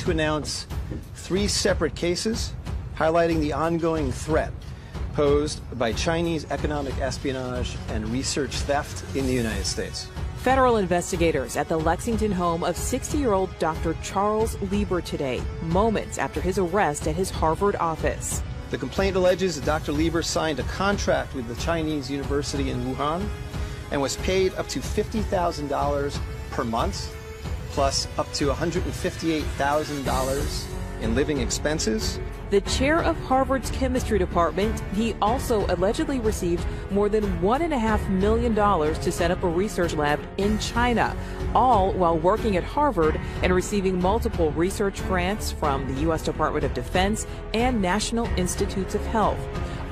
to announce 3 separate cases highlighting the ongoing threat posed by Chinese economic espionage and research theft in the United States. Federal investigators at the Lexington home of 60-year-old Dr. Charles Lieber today, moments after his arrest at his Harvard office. The complaint alleges that Dr. Lieber signed a contract with the Chinese university in Wuhan and was paid up to $50,000 per month, plus up to $158,000 in living expenses. The chair of Harvard's chemistry department, he also allegedly received more than $1.5 million to set up a research lab in China, all while working at Harvard and receiving multiple research grants from the U.S. Department of Defense and National Institutes of Health.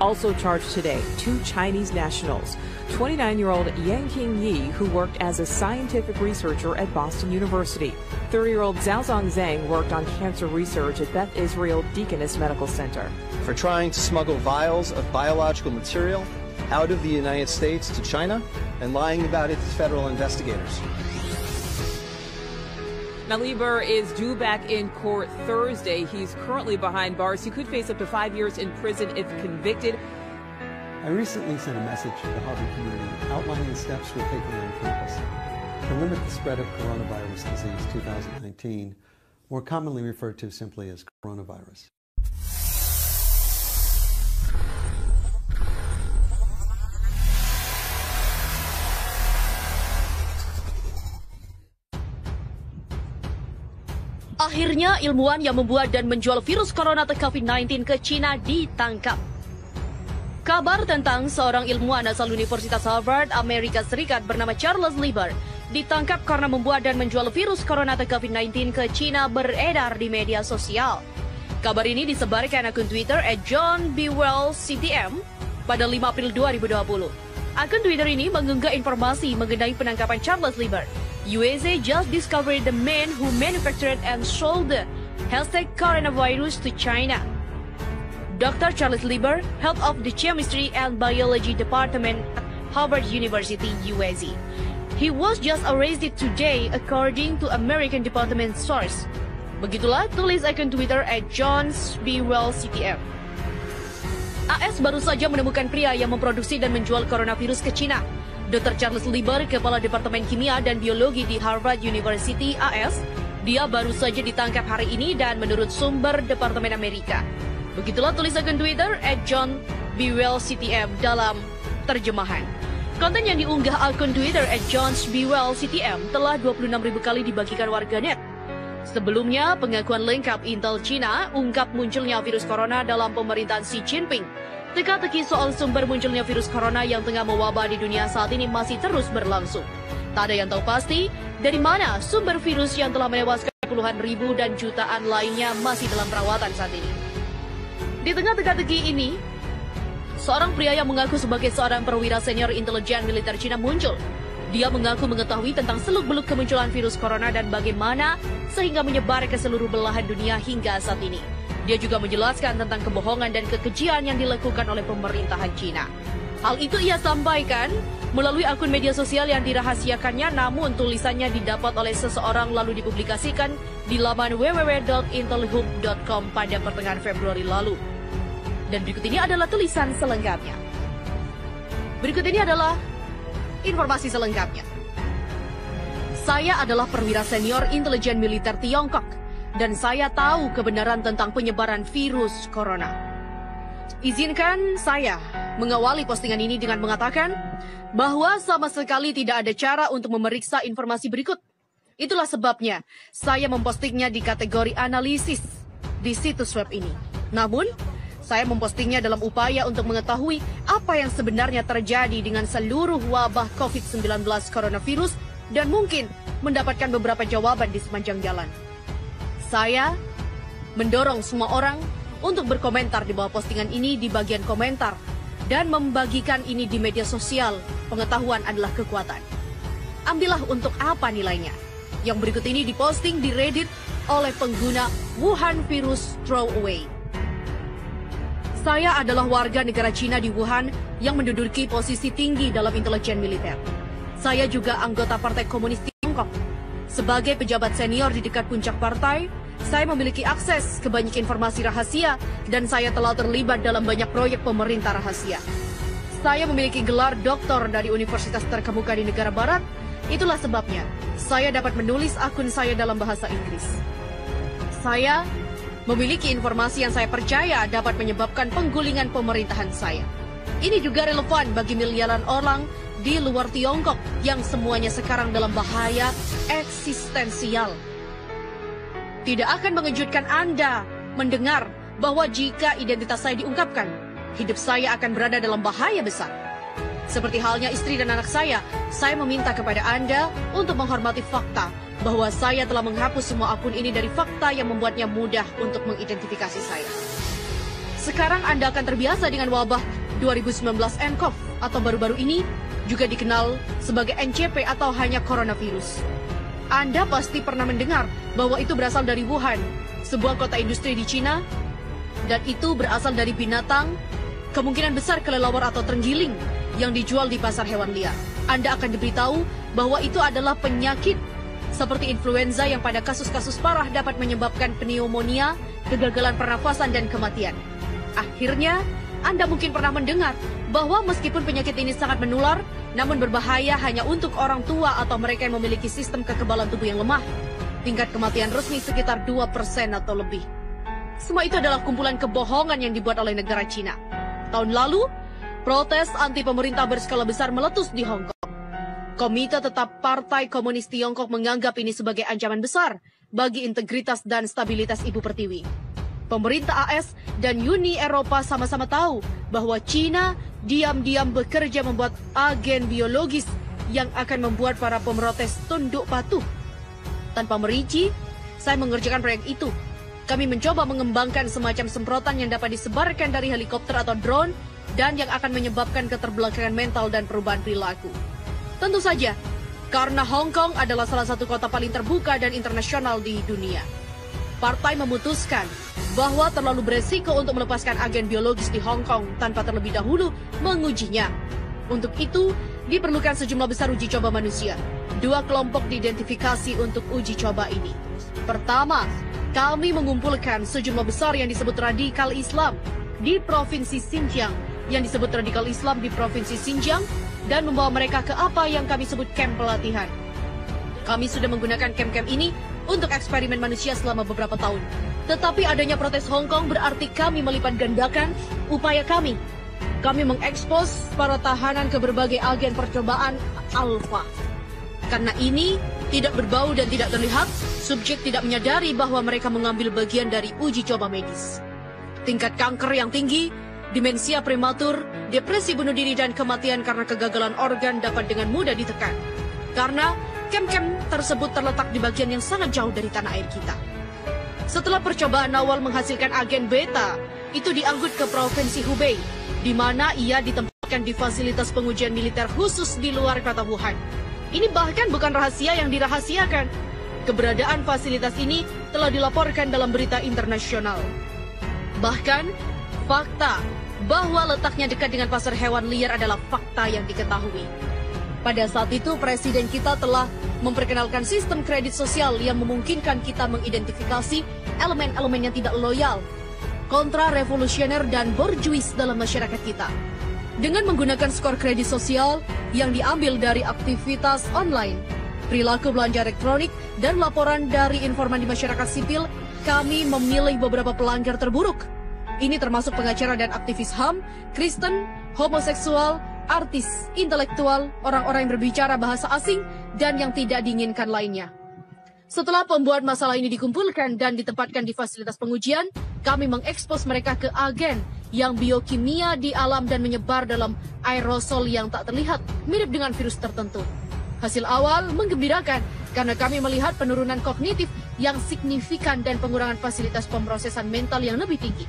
Also charged today, 2 Chinese nationals, 29-year-old Yang Qingyi, who worked as a scientific researcher at Boston University. 30-year-old Xiaozong Zhang worked on cancer research at Beth Israel Deaconess Medical Center. For trying to smuggle vials of biological material out of the United States to China and lying about it to federal investigators. Now, Lieber is due back in court Thursday. He's currently behind bars. He could face up to 5 years in prison if convicted. I recently sent a message to the Harvard community outlining the steps we're taking on campus to limit the spread of coronavirus disease 2019, more commonly referred to simply as coronavirus. Akhirnya ilmuwan yang membuat dan menjual virus corona atau COVID-19 ke China ditangkap. Kabar tentang seorang ilmuwan asal Universitas Harvard, Amerika Serikat bernama Charles Lieber ditangkap karena membuat dan menjual virus corona atau COVID-19 ke China beredar di media sosial. Kabar ini disebarkan akun Twitter @JohnBewellCTM pada 5 April 2020. Akun Twitter ini mengunggah informasi mengenai penangkapan Charles Lieber. USA just discovered the man who manufactured and sold the #coronavirus to China. Dr. Charles Lieber, head of the Chemistry and Biology Department at Harvard University, USA. He was just arrested today, according to American Department source. Begitulah tulis akun Twitter @JohnBewellCTM. AS baru saja menemukan pria yang memproduksi dan menjual coronavirus ke China. Dr. Charles Lieber, Kepala Departemen Kimia dan Biologi di Harvard University AS, dia baru saja ditangkap hari ini dan menurut sumber Departemen Amerika. Begitulah tulis akun Twitter @JohnBewellCTM dalam terjemahan. Konten yang diunggah akun Twitter @JohnBewellCTM telah 26.000 kali dibagikan warganet. Sebelumnya, pengakuan lengkap Intel China ungkap munculnya virus corona dalam pemerintahan Xi Jinping. Teka-teki soal sumber munculnya virus corona yang tengah mewabah di dunia saat ini masih terus berlangsung. Tak ada yang tahu pasti dari mana sumber virus yang telah menewaskan puluhan ribu dan jutaan lainnya masih dalam perawatan saat ini. Di tengah teka-teki ini, seorang pria yang mengaku sebagai seorang perwira senior intelijen militer Cina muncul. Dia mengaku mengetahui tentang seluk-beluk kemunculan virus corona dan bagaimana sehingga menyebar ke seluruh belahan dunia hingga saat ini. Dia juga menjelaskan tentang kebohongan dan kekejian yang dilakukan oleh pemerintahan Cina. Hal itu ia sampaikan melalui akun media sosial yang dirahasiakannya, namun tulisannya didapat oleh seseorang lalu dipublikasikan di laman www.intelhub.com pada pertengahan Februari lalu. Dan berikut ini adalah tulisan selengkapnya. Berikut ini adalah informasi selengkapnya. Saya adalah perwira senior intelijen militer Tiongkok. Dan saya tahu kebenaran tentang penyebaran virus corona. Izinkan saya mengawali postingan ini dengan mengatakan bahwa sama sekali tidak ada cara untuk memeriksa informasi berikut. Itulah sebabnya saya mempostingnya di kategori analisis di situs web ini. Namun, saya mempostingnya dalam upaya untuk mengetahui apa yang sebenarnya terjadi dengan seluruh wabah COVID-19 coronavirus dan mungkin mendapatkan beberapa jawaban di sepanjang jalan. Saya mendorong semua orang untuk berkomentar di bawah postingan ini di bagian komentar dan membagikan ini di media sosial. Pengetahuan adalah kekuatan. Ambillah untuk apa nilainya. Yang berikut ini diposting di Reddit oleh pengguna Wuhan Virus Throwaway. Saya adalah warga negara Cina di Wuhan yang menduduki posisi tinggi dalam intelijen militer. Saya juga anggota Partai Komunis Tiongkok. Sebagai pejabat senior di dekat puncak partai, saya memiliki akses ke banyak informasi rahasia dan saya telah terlibat dalam banyak proyek pemerintah rahasia. Saya memiliki gelar doktor dari universitas terkemuka di negara barat. Itulah sebabnya saya dapat menulis akun saya dalam bahasa Inggris. Saya memiliki informasi yang saya percaya dapat menyebabkan penggulingan pemerintahan saya. Ini juga relevan bagi miliaran orang di luar Tiongkok yang semuanya sekarang dalam bahaya eksistensial. Tidak akan mengejutkan Anda mendengar bahwa jika identitas saya diungkapkan, hidup saya akan berada dalam bahaya besar. Seperti halnya istri dan anak saya meminta kepada Anda untuk menghormati fakta bahwa saya telah menghapus semua akun ini dari fakta yang membuatnya mudah untuk mengidentifikasi saya. Sekarang Anda akan terbiasa dengan wabah 2019 nCoV atau baru-baru ini juga dikenal sebagai NCP atau hanya coronavirus. Anda pasti pernah mendengar bahwa itu berasal dari Wuhan, sebuah kota industri di Cina, dan itu berasal dari binatang, kemungkinan besar kelelawar atau terenggiling yang dijual di pasar hewan liar. Anda akan diberitahu bahwa itu adalah penyakit seperti influenza yang pada kasus-kasus parah dapat menyebabkan pneumonia, kegagalan pernafasan, dan kematian. Akhirnya, Anda mungkin pernah mendengar bahwa meskipun penyakit ini sangat menular, namun berbahaya hanya untuk orang tua atau mereka yang memiliki sistem kekebalan tubuh yang lemah. Tingkat kematian resmi sekitar 2% atau lebih. Semua itu adalah kumpulan kebohongan yang dibuat oleh negara Cina. Tahun lalu, protes anti pemerintah berskala besar meletus di Hong Kong. Komite Tetap Partai Komunis Tiongkok menganggap ini sebagai ancaman besar bagi integritas dan stabilitas Ibu Pertiwi. Pemerintah AS dan Uni Eropa sama-sama tahu bahwa Cina diam-diam bekerja membuat agen biologis yang akan membuat para pemrotes tunduk patuh. Tanpa merinci, saya mengerjakan proyek itu. Kami mencoba mengembangkan semacam semprotan yang dapat disebarkan dari helikopter atau drone dan yang akan menyebabkan keterbelakangan mental dan perubahan perilaku. Tentu saja, karena Hong Kong adalah salah satu kota paling terbuka dan internasional di dunia. Partai memutuskan bahwa terlalu beresiko untuk melepaskan agen biologis di Hong Kong tanpa terlebih dahulu mengujinya. Untuk itu, diperlukan sejumlah besar uji coba manusia. 2 kelompok diidentifikasi untuk uji coba ini. Pertama, kami mengumpulkan sejumlah besar yang disebut radikal Islam di Provinsi Xinjiang, yang disebut radikal Islam di Provinsi Xinjiang, dan membawa mereka ke apa yang kami sebut camp pelatihan. Kami sudah menggunakan camp-camp ini untuk eksperimen manusia selama beberapa tahun. Tetapi adanya protes Hong Kong berarti kami melipat gandakan upaya kami. Kami mengekspos para tahanan ke berbagai agen percobaan alfa. Karena ini tidak berbau dan tidak terlihat, subjek tidak menyadari bahwa mereka mengambil bagian dari uji coba medis. Tingkat kanker yang tinggi, demensia prematur, depresi bunuh diri, dan kematian karena kegagalan organ dapat dengan mudah ditekan. Karena camp-camp tersebut terletak di bagian yang sangat jauh dari tanah air kita. Setelah percobaan awal menghasilkan agen beta, itu diangkut ke Provinsi Hubei, di mana ia ditempatkan di fasilitas pengujian militer khusus di luar kota Wuhan. Ini bahkan bukan rahasia yang dirahasiakan. Keberadaan fasilitas ini telah dilaporkan dalam berita internasional. Bahkan, fakta bahwa letaknya dekat dengan pasar hewan liar adalah fakta yang diketahui. Pada saat itu, Presiden kita telah memperkenalkan sistem kredit sosial yang memungkinkan kita mengidentifikasi elemen-elemen yang tidak loyal, kontra-revolusioner, dan borjuis dalam masyarakat kita. Dengan menggunakan skor kredit sosial yang diambil dari aktivitas online, perilaku belanja elektronik, dan laporan dari informan di masyarakat sipil, kami memilih beberapa pelanggar terburuk. Ini termasuk pengacara dan aktivis HAM, Kristen, homoseksual, artis, intelektual, orang-orang yang berbicara bahasa asing, dan yang tidak diinginkan lainnya. Setelah pembuat masalah ini dikumpulkan dan ditempatkan di fasilitas pengujian, kami mengekspos mereka ke agen yang biokimia di alam dan menyebar dalam aerosol yang tak terlihat, mirip dengan virus tertentu. Hasil awal menggembirakan karena kami melihat penurunan kognitif yang signifikan dan pengurangan fasilitas pemrosesan mental yang lebih tinggi.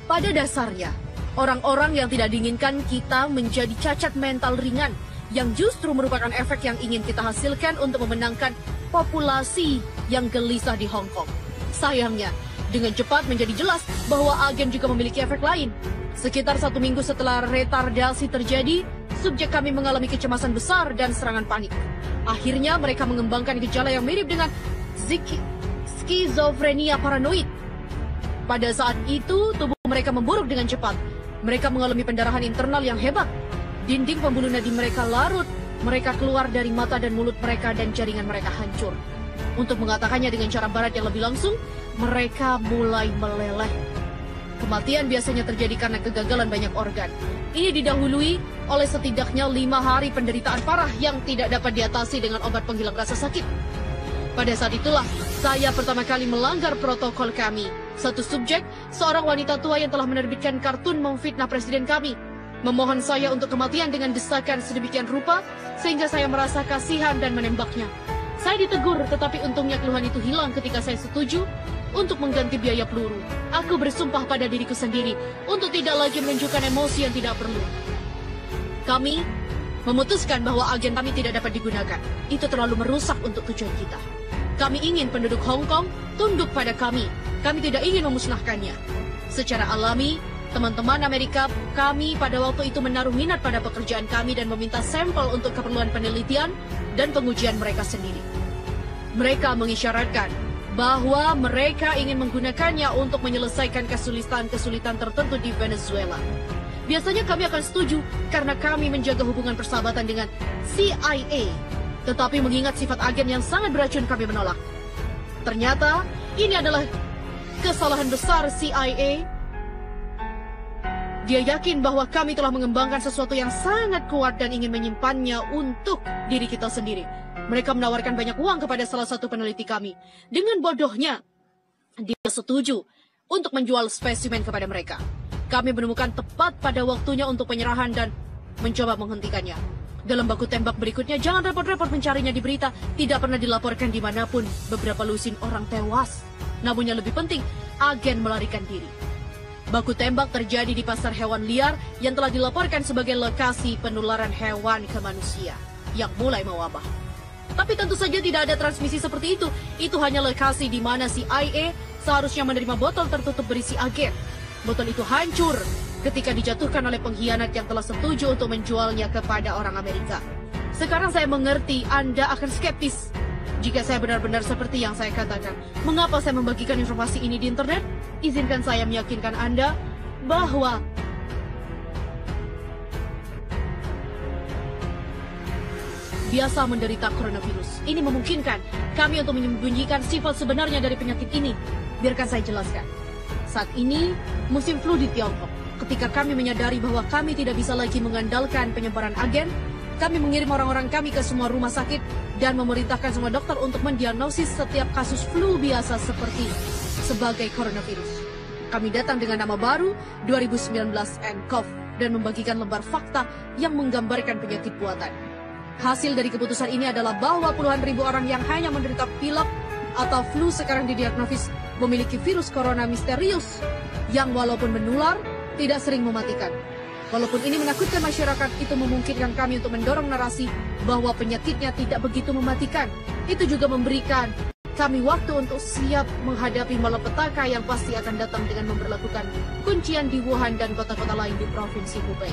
Pada dasarnya, orang-orang yang tidak diinginkan kita menjadi cacat mental ringan yang justru merupakan efek yang ingin kita hasilkan untuk memenangkan populasi yang gelisah di Hong Kong. Sayangnya, dengan cepat menjadi jelas bahwa agen juga memiliki efek lain. Sekitar 1 minggu setelah retardasi terjadi, subjek kami mengalami kecemasan besar dan serangan panik. Akhirnya mereka mengembangkan gejala yang mirip dengan skizofrenia paranoid. Pada saat itu, tubuh mereka memburuk dengan cepat. Mereka mengalami pendarahan internal yang hebat. Dinding pembuluh nadi mereka larut. Mereka keluar dari mata dan mulut mereka dan jaringan mereka hancur. Untuk mengatakannya dengan cara barat yang lebih langsung, mereka mulai meleleh. Kematian biasanya terjadi karena kegagalan banyak organ. Ini didahului oleh setidaknya 5 hari penderitaan parah yang tidak dapat diatasi dengan obat penghilang rasa sakit. Pada saat itulah, saya pertama kali melanggar protokol kami. Satu subjek, seorang wanita tua yang telah menerbitkan kartun memfitnah presiden kami, memohon saya untuk kematian dengan desakan sedemikian rupa, sehingga saya merasa kasihan dan menembaknya. Saya ditegur, tetapi untungnya keluhan itu hilang ketika saya setuju untuk mengganti biaya peluru. Aku bersumpah pada diriku sendiri untuk tidak lagi menunjukkan emosi yang tidak perlu. Kami memutuskan bahwa agen kami tidak dapat digunakan. Itu terlalu merusak untuk tujuan kita. Kami ingin penduduk Hong Kong tunduk pada kami. Kami tidak ingin memusnahkannya. Secara alami, teman-teman Amerika kami pada waktu itu menaruh minat pada pekerjaan kami dan meminta sampel untuk keperluan penelitian dan pengujian mereka sendiri. Mereka mengisyaratkan bahwa mereka ingin menggunakannya untuk menyelesaikan kesulitan-kesulitan tertentu di Venezuela. Biasanya kami akan setuju karena kami menjaga hubungan persahabatan dengan CIA. Tetapi mengingat sifat agen yang sangat beracun, kami menolak. Ternyata ini adalah kesalahan besar CIA. Dia yakin bahwa kami telah mengembangkan sesuatu yang sangat kuat dan ingin menyimpannya untuk diri kita sendiri. Mereka menawarkan banyak uang kepada salah satu peneliti kami. Dengan bodohnya, dia setuju untuk menjual spesimen kepada mereka. Kami menemukan tepat pada waktunya untuk penyerahan dan mencoba menghentikannya. Dalam baku tembak berikutnya, jangan repot-repot mencarinya di berita. Tidak pernah dilaporkan dimanapun. Beberapa lusin orang tewas. Namun yang lebih penting, agen melarikan diri. Baku tembak terjadi di pasar hewan liar yang telah dilaporkan sebagai lokasi penularan hewan ke manusia yang mulai mewabah. Tapi tentu saja tidak ada transmisi seperti itu. Itu hanya lokasi di mana CIA seharusnya menerima botol tertutup berisi agen. Botol itu hancur ketika dijatuhkan oleh pengkhianat yang telah setuju untuk menjualnya kepada orang Amerika. Sekarang saya mengerti Anda akan skeptis jika saya benar-benar seperti yang saya katakan. Mengapa saya membagikan informasi ini di internet? Izinkan saya meyakinkan Anda bahwa biasa menderita coronavirus. Ini memungkinkan kami untuk menyembunyikan sifat sebenarnya dari penyakit ini. Biarkan saya jelaskan. Saat ini, musim flu di Tiongkok. Ketika kami menyadari bahwa kami tidak bisa lagi mengandalkan penyebaran agen, kami mengirim orang-orang kami ke semua rumah sakit dan memerintahkan semua dokter untuk mendiagnosis setiap kasus flu biasa sebagai coronavirus. Kami datang dengan nama baru 2019 nCoV dan membagikan lembar fakta yang menggambarkan penyakit buatan. Hasil dari keputusan ini adalah bahwa puluhan ribu orang yang hanya menderita pilek atau flu sekarang didiagnosis memiliki virus corona misterius yang walaupun menular, tidak sering mematikan. Walaupun ini menakutkan masyarakat, itu memungkinkan kami untuk mendorong narasi bahwa penyakitnya tidak begitu mematikan. Itu juga memberikan kami waktu untuk siap menghadapi malapetaka yang pasti akan datang dengan memberlakukan kuncian di Wuhan dan kota-kota lain di Provinsi Hubei.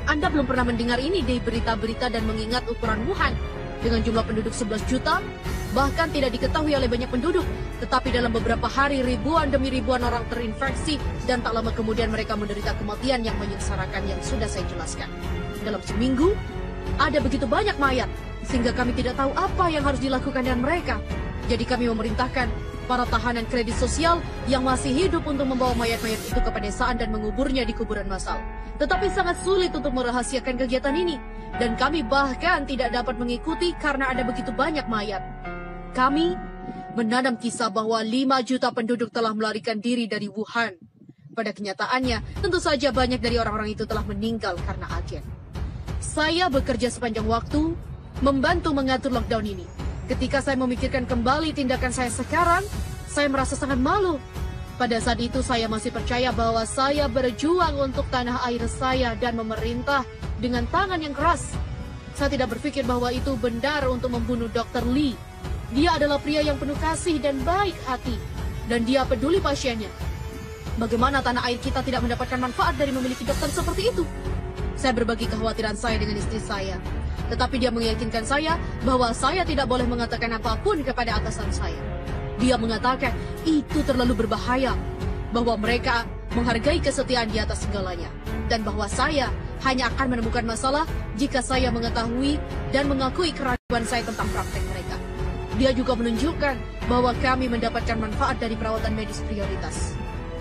Anda belum pernah mendengar ini di berita-berita dan mengingat ukuran Wuhan dengan jumlah penduduk 11 juta, bahkan tidak diketahui oleh banyak penduduk. Tetapi dalam beberapa hari, ribuan demi ribuan orang terinfeksi dan tak lama kemudian mereka menderita kematian yang menyengsarakan yang sudah saya jelaskan. Dalam seminggu, ada begitu banyak mayat, sehingga kami tidak tahu apa yang harus dilakukan dengan mereka. Jadi kami memerintahkan para tahanan kredit sosial yang masih hidup untuk membawa mayat-mayat itu ke pedesaan dan menguburnya di kuburan massal. Tetapi sangat sulit untuk merahasiakan kegiatan ini. Dan kami bahkan tidak dapat mengikuti karena ada begitu banyak mayat. Kami menanam kisah bahwa 5 juta penduduk telah melarikan diri dari Wuhan. Pada kenyataannya, tentu saja banyak dari orang-orang itu telah meninggal karena agen. Saya bekerja sepanjang waktu, membantu mengatur lockdown ini. Ketika saya memikirkan kembali tindakan saya sekarang, saya merasa sangat malu. Pada saat itu saya masih percaya bahwa saya berjuang untuk tanah air saya dan memerintah dengan tangan yang keras. Saya tidak berpikir bahwa itu benar untuk membunuh Dr. Lee. Dia adalah pria yang penuh kasih dan baik hati. Dan dia peduli pasiennya. Bagaimana tanah air kita tidak mendapatkan manfaat dari memiliki dokter seperti itu? Saya berbagi kekhawatiran saya dengan istri saya. Tetapi dia meyakinkan saya bahwa saya tidak boleh mengatakan apapun kepada atasan saya. Dia mengatakan itu terlalu berbahaya, bahwa mereka menghargai kesetiaan di atas segalanya, dan bahwa saya hanya akan menemukan masalah jika saya mengetahui dan mengakui keraguan saya tentang praktek mereka. Dia juga menunjukkan bahwa kami mendapatkan manfaat dari perawatan medis prioritas.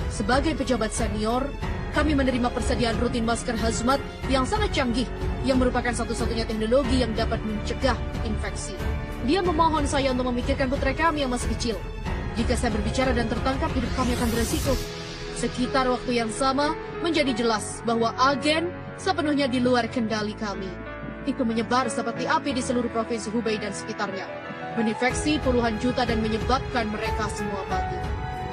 Sebagai pejabat senior, kami menerima persediaan rutin masker hazmat yang sangat canggih, yang merupakan satu-satunya teknologi yang dapat mencegah infeksi. Dia memohon saya untuk memikirkan putra kami yang masih kecil. Jika saya berbicara dan tertangkap, hidup kami akan beresiko. Sekitar waktu yang sama, menjadi jelas bahwa agen sepenuhnya di luar kendali kami. Itu menyebar seperti api di seluruh provinsi Hubei dan sekitarnya, menginfeksi puluhan juta dan menyebabkan mereka semua mati.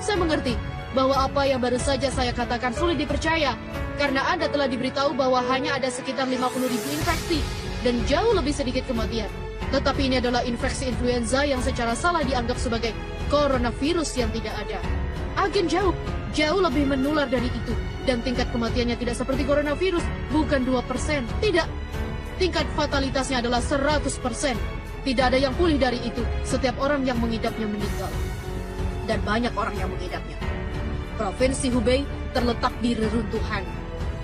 Saya mengerti bahwa apa yang baru saja saya katakan sulit dipercaya, karena Anda telah diberitahu bahwa hanya ada sekitar 50.000 infeksi dan jauh lebih sedikit kematian. Tetapi ini adalah infeksi influenza yang secara salah dianggap sebagai coronavirus yang tidak ada. Agen jauh lebih menular dari itu, dan tingkat kematiannya tidak seperti coronavirus, bukan 2%. Tidak, tingkat fatalitasnya adalah 100%. Tidak ada yang pulih dari itu. Setiap orang yang mengidapnya meninggal, dan banyak orang yang mengidapnya. Provinsi Hubei terletak di reruntuhan.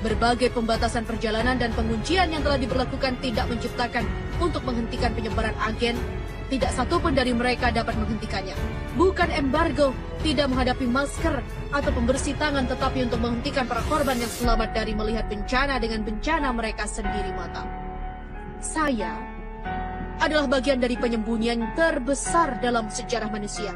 Berbagai pembatasan perjalanan dan penguncian yang telah diberlakukan tidak menciptakan untuk menghentikan penyebaran agen. Tidak satu pun dari mereka dapat menghentikannya. Bukan embargo, tidak menghadapi masker atau pembersih tangan, tetapi untuk menghentikan para korban yang selamat dari melihat bencana dengan bencana mereka sendiri mata. Saya adalah bagian dari penyembunyian terbesar dalam sejarah manusia.